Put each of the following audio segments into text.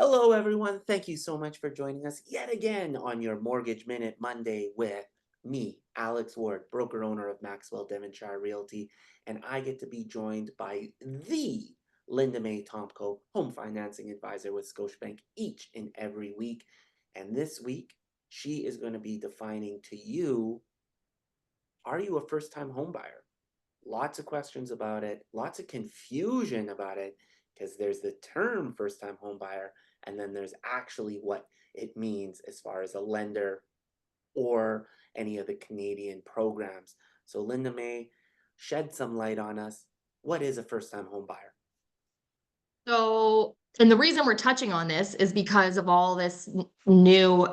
Hello, everyone. Thank you so much for joining us yet again on your Mortgage Minute Monday with me, Alex Ward, broker owner of Maxwell Devonshire Realty, and I get to be joined by the Linda-May Tomko, home financing advisor with ScotiaBank each and every week. And this week, she is going to be defining to you, are you a first-time home buyer? Lots of questions about it, lots of confusion about it, because there's the term first time home buyer, and then there's actually what it means as far as a lender or any of the Canadian programs. So, Linda May, shed some light on us. What is a first time home buyer? And the reason we're touching on this is because of all this new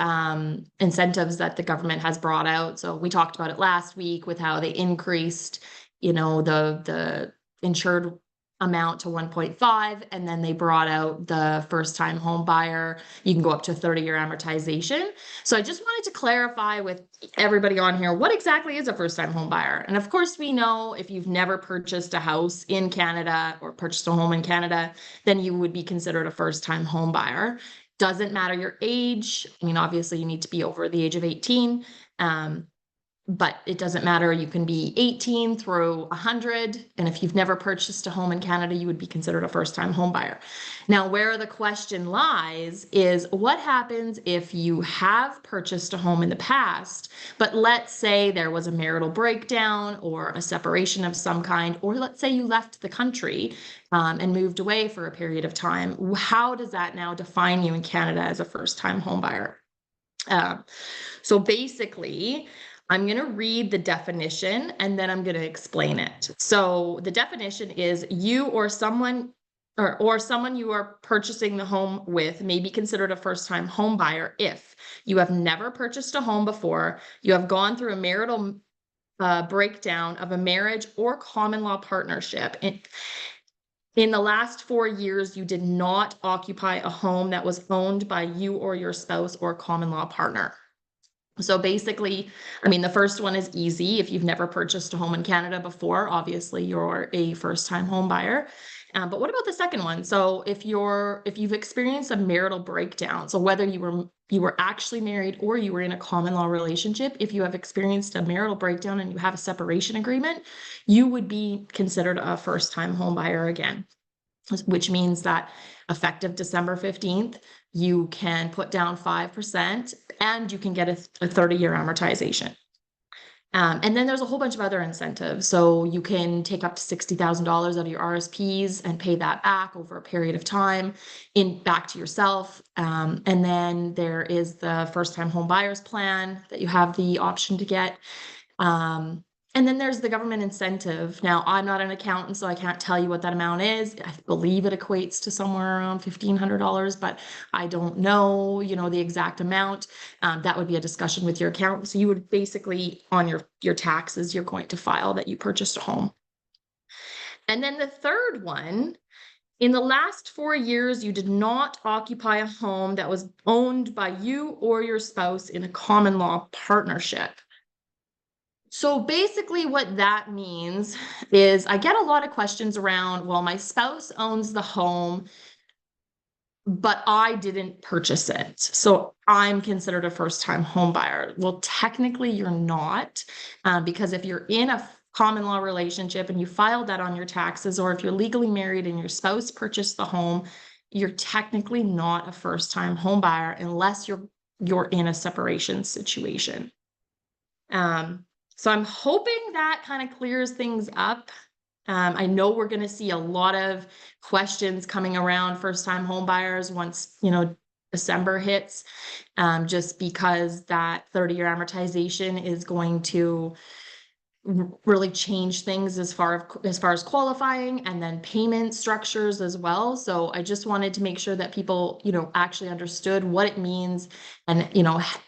incentives that the government has brought out. So we talked about it last week with how they increased, the insured amount to 1.5, and then they brought out the first time home buyer. You can go up to 30-year amortization. So I just wanted to clarify with everybody on here, what exactly is a first time home buyer? And of course, we know if you've never purchased a house in Canada or purchased a home in Canada, then you would be considered a first time home buyer. Doesn't matter your age. I mean, obviously you need to be over the age of 18. But it doesn't matter. You can be 18 through 100. And if you've never purchased a home in Canada, you would be considered a first-time home buyer. Now, where the question lies is what happens if you have purchased a home in the past, but let's say there was a marital breakdown or a separation of some kind, or let's say you left the country and moved away for a period of time. How does that now define you in Canada as a first-time home buyer? So basically, I'm going to read the definition and then I'm going to explain it. So the definition is you or someone you are purchasing the home with may be considered a first-time home buyer if you have never purchased a home before, you have gone through a marital breakdown of a marriage or common law partnership. In the last 4 years, you did not occupy a home that was owned by you or your spouse or common law partner. So basically, I mean, the first one is easy. If you've never purchased a home in Canada before, obviously you're a first-time home buyer. But what about the second one? So if you've experienced a marital breakdown, so whether you were actually married or you were in a common law relationship, if you have experienced a marital breakdown and you have a separation agreement, you would be considered a first-time home buyer again, which means that effective December 15th, you can put down 5% and you can get a 30-year amortization. And then there's a whole bunch of other incentives. So you can take up to $60,000 of your RSPs and pay that back over a period of time back to yourself. And then there is the first time home buyers plan that you have the option to get. And then there's the government incentive. Now, I'm not an accountant, so I can't tell you what that amount is. I believe it equates to somewhere around $1,500, but I don't know, the exact amount. That would be a discussion with your accountant. So you would basically, on your taxes, you're going to file that you purchased a home. And then the third one, in the last 4 years, you did not occupy a home that was owned by you or your spouse in a common law partnership. So basically what that means is I get a lot of questions around, well, my spouse owns the home, but I didn't purchase it. So I'm considered a first-time home buyer. Well, technically you're not, because if you're in a common law relationship and you filed that on your taxes, or if you're legally married and your spouse purchased the home, you're technically not a first-time home buyer unless you're in a separation situation. So I'm hoping that kind of clears things up. I know we're going to see a lot of questions coming around first-time home buyers once, December hits, just because that 30-year amortization is going to really change things as far as qualifying and then payment structures as well. So I just wanted to make sure that people, actually understood what it means. And,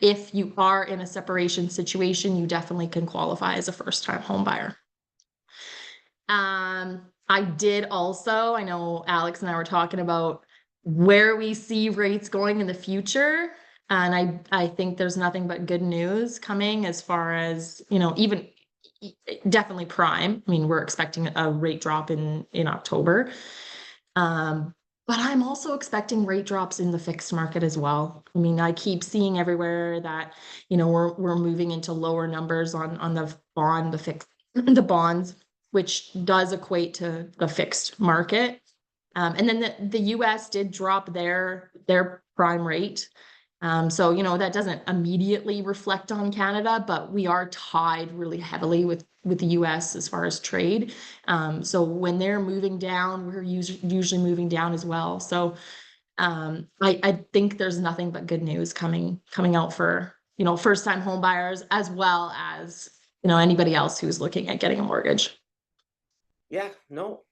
if you are in a separation situation, you definitely can qualify as a first-time home buyer. I did also, I know Alex and I were talking about where we see rates going in the future. And I think there's nothing but good news coming as far as, even definitely prime. I mean, we're expecting a rate drop in October. But But I'm also expecting rate drops in the fixed market as well. I mean, I keep seeing everywhere that, we're moving into lower numbers on the bond, the fixed, the bonds, which does equate to the fixed market. And then the US did drop their prime rate. So, that doesn't immediately reflect on Canada, but we are tied really heavily with the US as far as trade. So when they're moving down, we're usually moving down as well. So I think there's nothing but good news coming out for, first time home buyers as well as, anybody else who's looking at getting a mortgage. Yeah, no,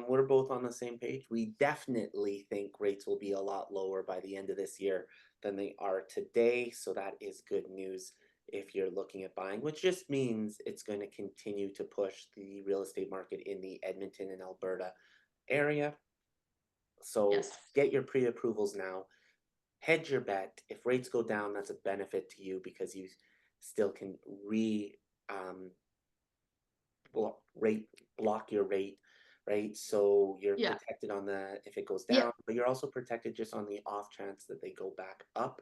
we're both on the same page. We definitely think rates will be a lot lower by the end of this year than they are today. So that is good news if you're looking at buying, which just means it's going to continue to push the real estate market in the Edmonton and Alberta area. So Yes. get your pre-approvals now. Hedge your bet. If rates go down, that's a benefit to you because you still can um, block your rate, right? So you're Yeah. protected on the if it goes Yeah. down, but you're also protected just on the off chance that they go back up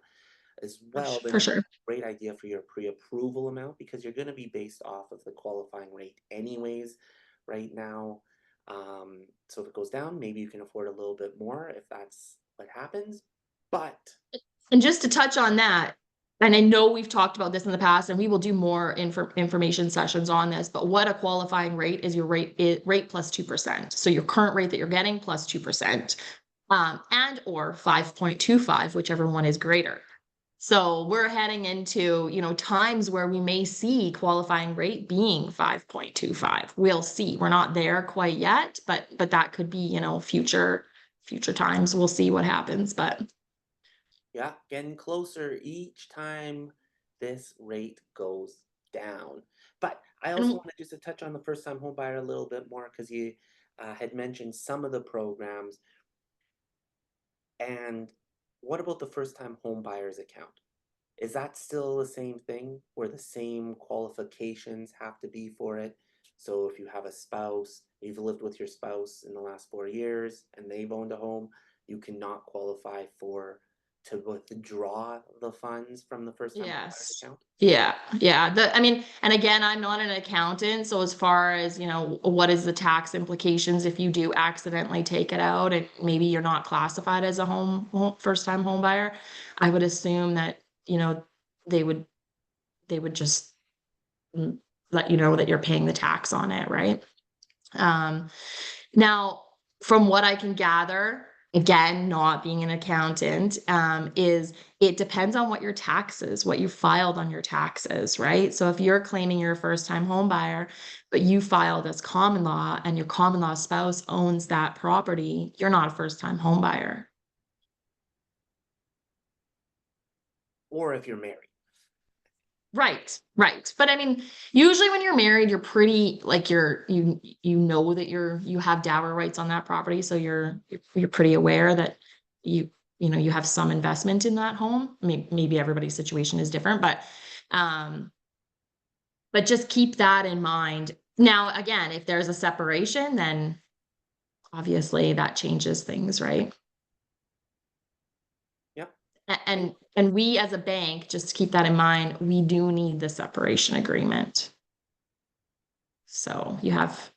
as For, well. for Then sure. great idea for your pre-approval amount because you're going to be based off of the qualifying rate anyways right now. So if it goes down, maybe you can afford a little bit more if that's what happens. But And just to touch on that, and I know we've talked about this in the past, and we will do more information sessions on this, but what a qualifying rate is your rate plus 2%. So your current rate that you're getting plus 2%, and or 5.25, whichever one is greater. So we're heading into, times where we may see qualifying rate being 5.25. We'll see. We're not there quite yet, but that could be, future times. We'll see what happens, but yeah, getting closer each time this rate goes down. But I also and wanted just to touch on the first time home buyer a little bit more because you had mentioned some of the programs. And what about the first time home buyer's account? Is that still the same thing where the same qualifications have to be for it? So if you have a spouse, you've lived with your spouse in the last 4 years and they've owned a home, you cannot qualify for to withdraw the funds from the first time home buyer's yes. account? Yeah. Yeah. I mean, and again, I'm not an accountant. So as far as, what is the tax implications if you do accidentally take it out and maybe you're not classified as a first time home buyer, I would assume that, they would, just mm, let you know that you're paying the tax on it, right? Um, Now, from what I can gather, again, not being an accountant, is it depends on what your taxes, what you filed on your taxes, right? So if you're claiming you're a first time home buyer, but you filed as common law and your common law spouse owns that property, you're not a first time home buyer. Or if you're married. Right, right. But I mean, usually when you're married, you're pretty like you know that you have dower rights on that property, so you're pretty aware that you you have some investment in that home. Maybe everybody's situation is different, um but just keep that in mind. Now, again, if there's a separation, then obviously that changes things, right? Yep. And And we as a bank, just keep that in mind, we do need the separation agreement. So you have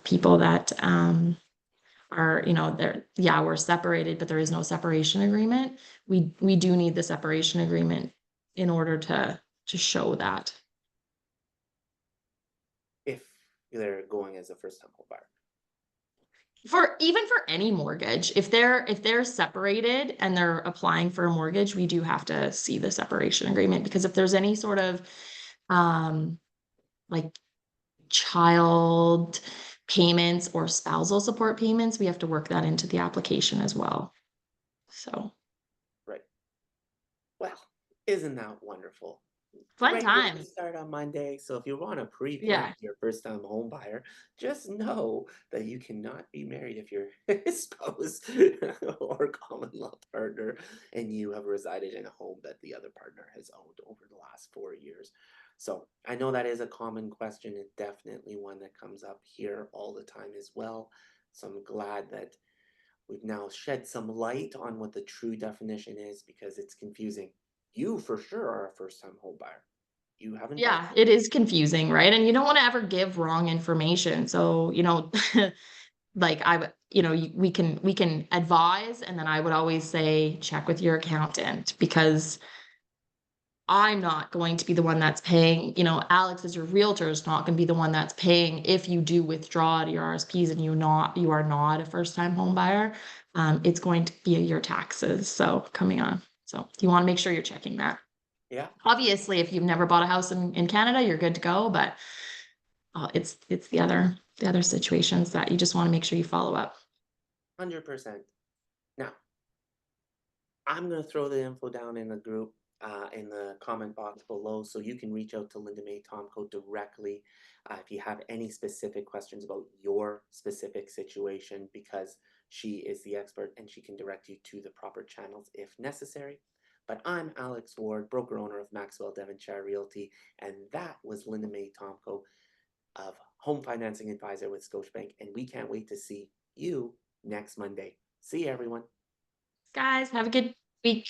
people that are, they're yeah, we're separated, but there is no separation agreement. We do need the separation agreement in order to show that. if they're going as a first time home buyer. For even for any mortgage, if they're separated and they're applying for a mortgage, we do have to see the separation agreement because if there's any sort of um like child payments or spousal support payments, we have to work that into the application as well. So Right. Well, isn't that wonderful? fun Great way to times. start on Monday. So if you want to pre-plan Yeah. your first time home buyer, just know that you cannot be married if you're spouse or common law partner and you have resided in a home that the other partner has owned over the last 4 years. So I know that is a common question and definitely one that comes up here all the time as well. So I'm glad that We've now shed some light on what the true definition is because it's confusing. You for sure are a first-time home buyer. You haven't bought. Yeah, it is confusing, right? And you don't want to ever give wrong information. So, like we can advise, and then I would always say check with your accountant, because I'm not going to be the one that's paying. Alex, as your realtor, is not going to be the one that's paying if you do withdraw to your RSPs and you are not a first time home buyer. It's going to be your taxes so coming on. So you want to make sure you're checking that. Yeah, Obviously, if you've never bought a house in Canada, you're good to go. But it's the other situations that you just want to make sure you follow up. 100%. Now, I'm going to throw the info down in the group, in the comment box below, so you can reach out to Linda-May Tomko directly if you have any specific questions about your specific situation, because she is the expert and she can direct you to the proper channels if necessary. But I'm Alex Ward, broker owner of Maxwell Devonshire Realty, and that was Linda-May Tomko of Home Financing Advisor with ScotiaBank, and we can't wait to see you next Monday. See you, everyone. Guys, have a good week.